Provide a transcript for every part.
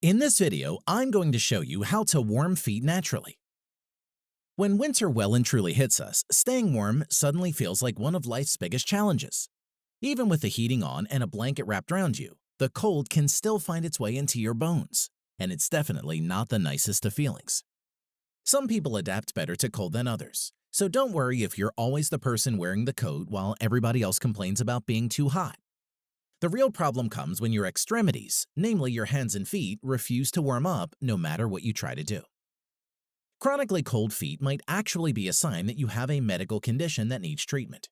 In this video, I'm going to show you how to warm feet naturally. When winter well and truly hits us, staying warm suddenly feels like one of life's biggest challenges. Even with the heating on and a blanket wrapped around you, the cold can still find its way into your bones, and it's definitely not the nicest of feelings. Some people adapt better to cold than others, so don't worry if you're always the person wearing the coat while everybody else complains about being too hot. The real problem comes when your extremities, namely your hands and feet, refuse to warm up no matter what you try to do. Chronically cold feet might actually be a sign that you have a medical condition that needs treatment.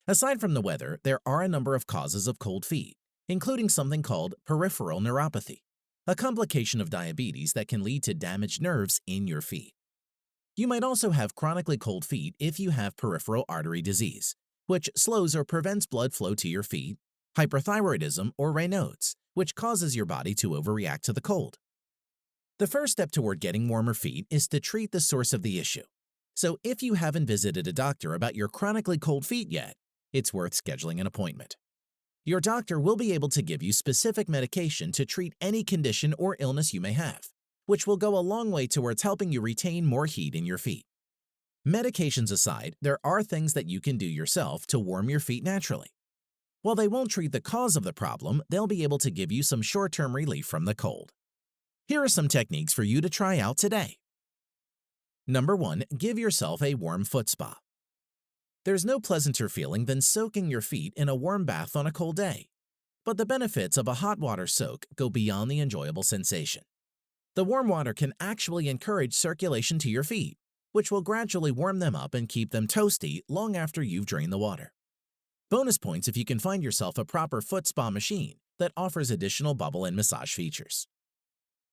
Aside from the weather, there are a number of causes of cold feet, including something called peripheral neuropathy, a complication of diabetes that can lead to damaged nerves in your feet. You might also have chronically cold feet if you have peripheral artery disease, which slows or prevents blood flow to your feet, hyperthyroidism, or Raynaud's, which causes your body to overreact to the cold. The first step toward getting warmer feet is to treat the source of the issue. So if you haven't visited a doctor about your chronically cold feet yet, it's worth scheduling an appointment. Your doctor will be able to give you specific medication to treat any condition or illness you may have, which will go a long way towards helping you retain more heat in your feet. Medications aside, there are things that you can do yourself to warm your feet naturally. While they won't treat the cause of the problem, they'll be able to give you some short-term relief from the cold. Here are some techniques for you to try out today. Number 1. Give yourself a warm foot spa. There's no pleasanter feeling than soaking your feet in a warm bath on a cold day. But the benefits of a hot water soak go beyond the enjoyable sensation. The warm water can actually encourage circulation to your feet, which will gradually warm them up and keep them toasty long after you've drained the water. Bonus points if you can find yourself a proper foot spa machine that offers additional bubble and massage features.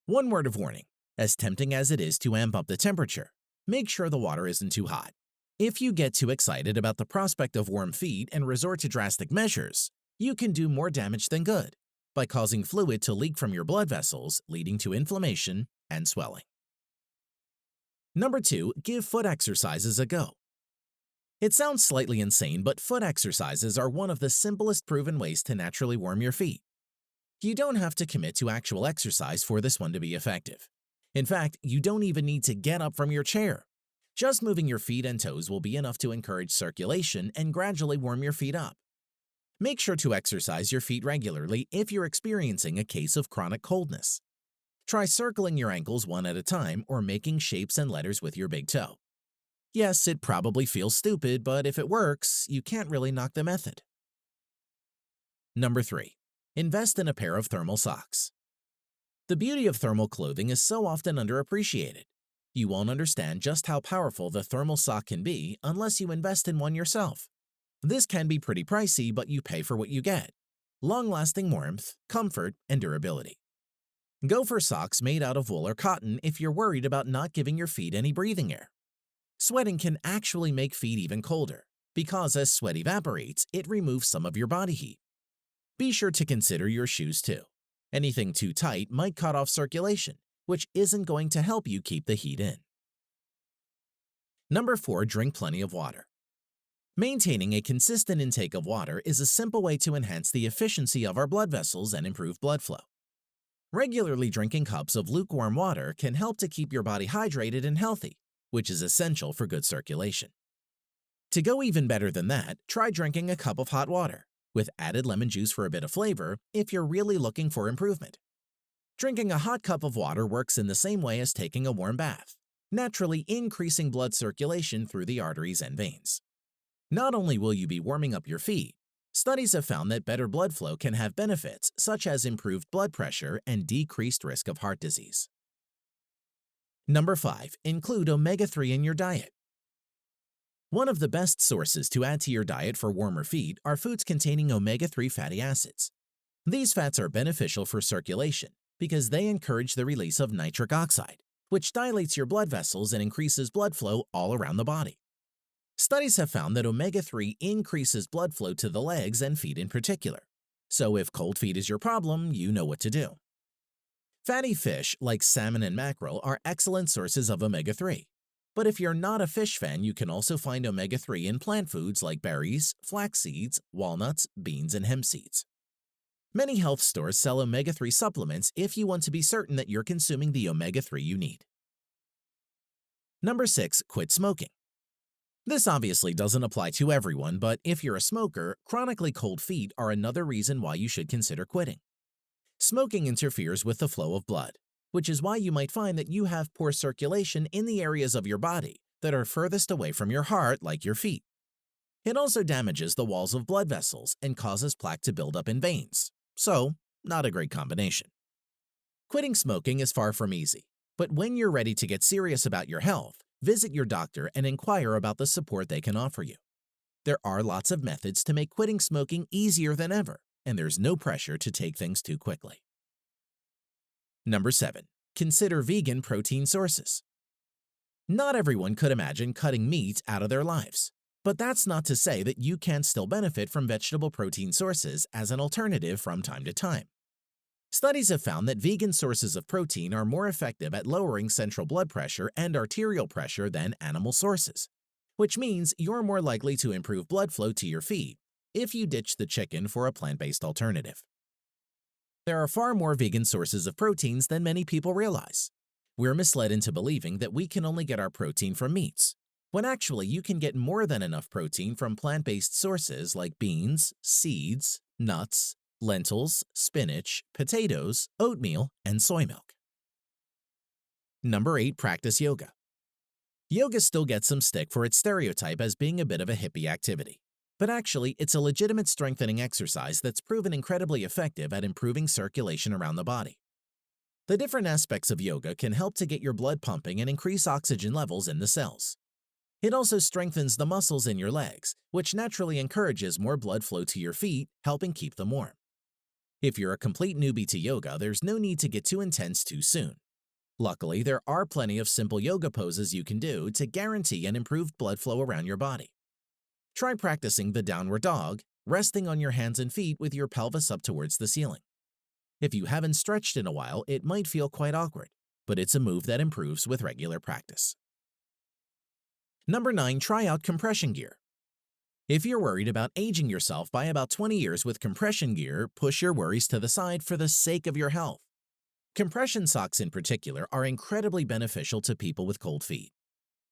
One word of warning: as tempting as it is to amp up the temperature, make sure the water isn't too hot. If you get too excited about the prospect of warm feet and resort to drastic measures, you can do more damage than good by causing fluid to leak from your blood vessels, leading to inflammation and swelling. Number 2. Give foot exercises a go. It sounds slightly insane, but foot exercises are one of the simplest proven ways to naturally warm your feet. You don't have to commit to actual exercise for this one to be effective. In fact, you don't even need to get up from your chair. Just moving your feet and toes will be enough to encourage circulation and gradually warm your feet up. Make sure to exercise your feet regularly if you're experiencing a case of chronic coldness. Try circling your ankles one at a time or making shapes and letters with your big toe. Yes, it probably feels stupid, but if it works, you can't really knock the method. Number 3. Invest in a pair of thermal socks. The beauty of thermal clothing is so often underappreciated. You won't understand just how powerful the thermal sock can be unless you invest in one yourself. This can be pretty pricey, but you pay for what you get: long-lasting warmth, comfort, and durability. Go for socks made out of wool or cotton if you're worried about not giving your feet any breathing air. Sweating can actually make feet even colder, because as sweat evaporates, it removes some of your body heat. Be sure to consider your shoes too. Anything too tight might cut off circulation, which isn't going to help you keep the heat in. Number 4. Drink plenty of water. Maintaining a consistent intake of water is a simple way to enhance the efficiency of our blood vessels and improve blood flow. Regularly drinking cups of lukewarm water can help to keep your body hydrated and healthy, which is essential for good circulation. To go even better than that, try drinking a cup of hot water, with added lemon juice for a bit of flavor if you're really looking for improvement. Drinking a hot cup of water works in the same way as taking a warm bath, naturally increasing blood circulation through the arteries and veins. Not only will you be warming up your feet, studies have found that better blood flow can have benefits such as improved blood pressure and decreased risk of heart disease. Number 5. Include omega-3 in your diet. One of the best sources to add to your diet for warmer feet are foods containing omega-3 fatty acids. These fats are beneficial for circulation because they encourage the release of nitric oxide, which dilates your blood vessels and increases blood flow all around the body. Studies have found that omega-3 increases blood flow to the legs and feet in particular. So if cold feet is your problem, you know what to do. Fatty fish like salmon and mackerel are excellent sources of omega-3. But if you're not a fish fan, you can also find omega-3 in plant foods like berries, flax seeds, walnuts, beans, and hemp seeds. Many health stores sell omega-3 supplements if you want to be certain that you're consuming the omega-3 you need. Number 6. Quit smoking. This obviously doesn't apply to everyone, but if you're a smoker, chronically cold feet are another reason why you should consider quitting. Smoking interferes with the flow of blood, which is why you might find that you have poor circulation in the areas of your body that are furthest away from your heart, like your feet. It also damages the walls of blood vessels and causes plaque to build up in veins, so not a great combination. Quitting smoking is far from easy, but when you're ready to get serious about your health, visit your doctor and inquire about the support they can offer you. There are lots of methods to make quitting smoking easier than ever, and there's no pressure to take things too quickly. Number 7. Consider vegan protein sources. Not everyone could imagine cutting meat out of their lives, but that's not to say that you can't still benefit from vegetable protein sources as an alternative from time to time. Studies have found that vegan sources of protein are more effective at lowering central blood pressure and arterial pressure than animal sources, which means you're more likely to improve blood flow to your feet if you ditch the chicken for a plant-based alternative. There are far more vegan sources of proteins than many people realize. We're misled into believing that we can only get our protein from meats, when actually you can get more than enough protein from plant-based sources like beans, seeds, nuts, lentils, spinach, potatoes, oatmeal, and soy milk. Number 8. Practice yoga. Yoga still gets some stick for its stereotype as being a bit of a hippie activity, but actually it's a legitimate strengthening exercise that's proven incredibly effective at improving circulation around the body. The different aspects of yoga can help to get your blood pumping and increase oxygen levels in the cells. It also strengthens the muscles in your legs, which naturally encourages more blood flow to your feet, helping keep them warm. If you're a complete newbie to yoga, there's no need to get too intense too soon. Luckily, there are plenty of simple yoga poses you can do to guarantee an improved blood flow around your body. Try practicing the downward dog, resting on your hands and feet with your pelvis up towards the ceiling. If you haven't stretched in a while, it might feel quite awkward, but it's a move that improves with regular practice. Number 9. Try out compression gear. If you're worried about aging yourself by about 20 years with compression gear, push your worries to the side for the sake of your health. Compression socks in particular are incredibly beneficial to people with cold feet.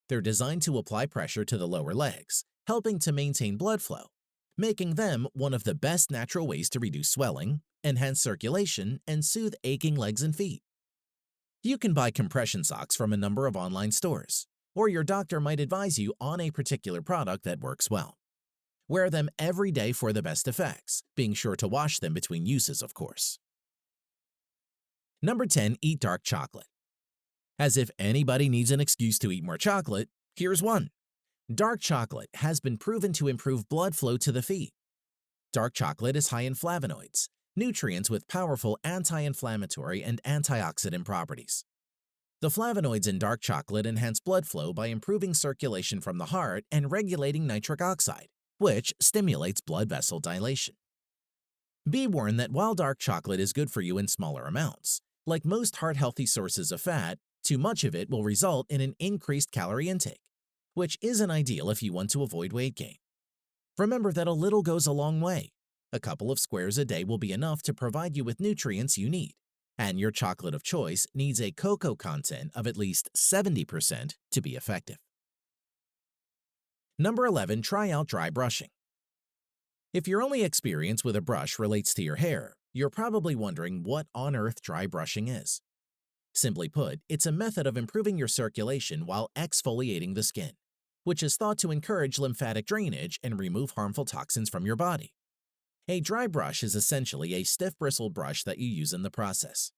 They're designed to apply pressure to the lower legs, helping to maintain blood flow, making them one of the best natural ways to reduce swelling, enhance circulation, and soothe aching legs and feet. You can buy compression socks from a number of online stores, or your doctor might advise you on a particular product that works well. Wear them every day for the best effects, being sure to wash them between uses, of course. Number 10. Eat dark chocolate. As if anybody needs an excuse to eat more chocolate, here's one. Dark chocolate has been proven to improve blood flow to the feet. Dark chocolate is high in flavonoids, nutrients with powerful anti-inflammatory and antioxidant properties. The flavonoids in dark chocolate enhance blood flow by improving circulation from the heart and regulating nitric oxide, which stimulates blood vessel dilation. Be warned that while dark chocolate is good for you in smaller amounts, like most heart-healthy sources of fat, too much of it will result in an increased calorie intake, which isn't ideal if you want to avoid weight gain. Remember that a little goes a long way. A couple of squares a day will be enough to provide you with nutrients you need, and your chocolate of choice needs a cocoa content of at least 70% to be effective. Number 11. Try out dry brushing. If your only experience with a brush relates to your hair, you're probably wondering what on earth dry brushing is. Simply put, it's a method of improving your circulation while exfoliating the skin, which is thought to encourage lymphatic drainage and remove harmful toxins from your body. A dry brush is essentially a stiff bristled brush that you use in the process.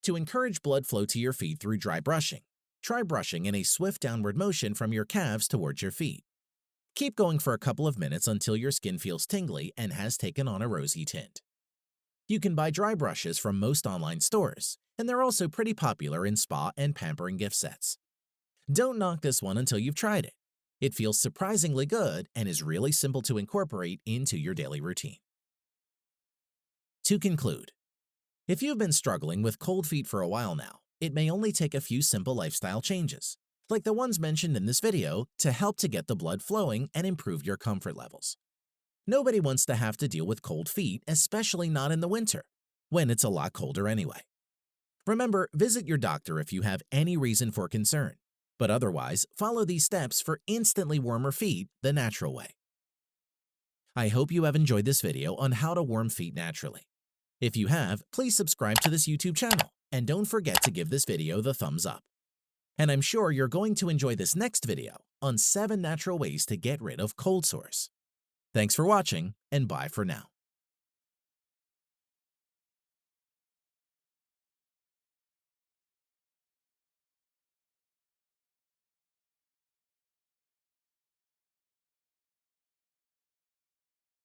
To encourage blood flow to your feet through dry brushing, try brushing in a swift downward motion from your calves towards your feet. Keep going for a couple of minutes until your skin feels tingly and has taken on a rosy tint. You can buy dry brushes from most online stores, and they're also pretty popular in spa and pampering gift sets. Don't knock this one until you've tried it. It feels surprisingly good and is really simple to incorporate into your daily routine. To conclude, if you've been struggling with cold feet for a while now, it may only take a few simple lifestyle changes, like the ones mentioned in this video, to help to get the blood flowing and improve your comfort levels. Nobody wants to have to deal with cold feet, especially not in the winter, when it's a lot colder anyway. Remember, visit your doctor if you have any reason for concern, but otherwise, follow these steps for instantly warmer feet the natural way. I hope you have enjoyed this video on how to warm feet naturally. If you have, please subscribe to this YouTube channel and don't forget to give this video the thumbs up. And I'm sure you're going to enjoy this next video on 7 natural ways to get rid of cold sores. Thanks for watching, and bye for now.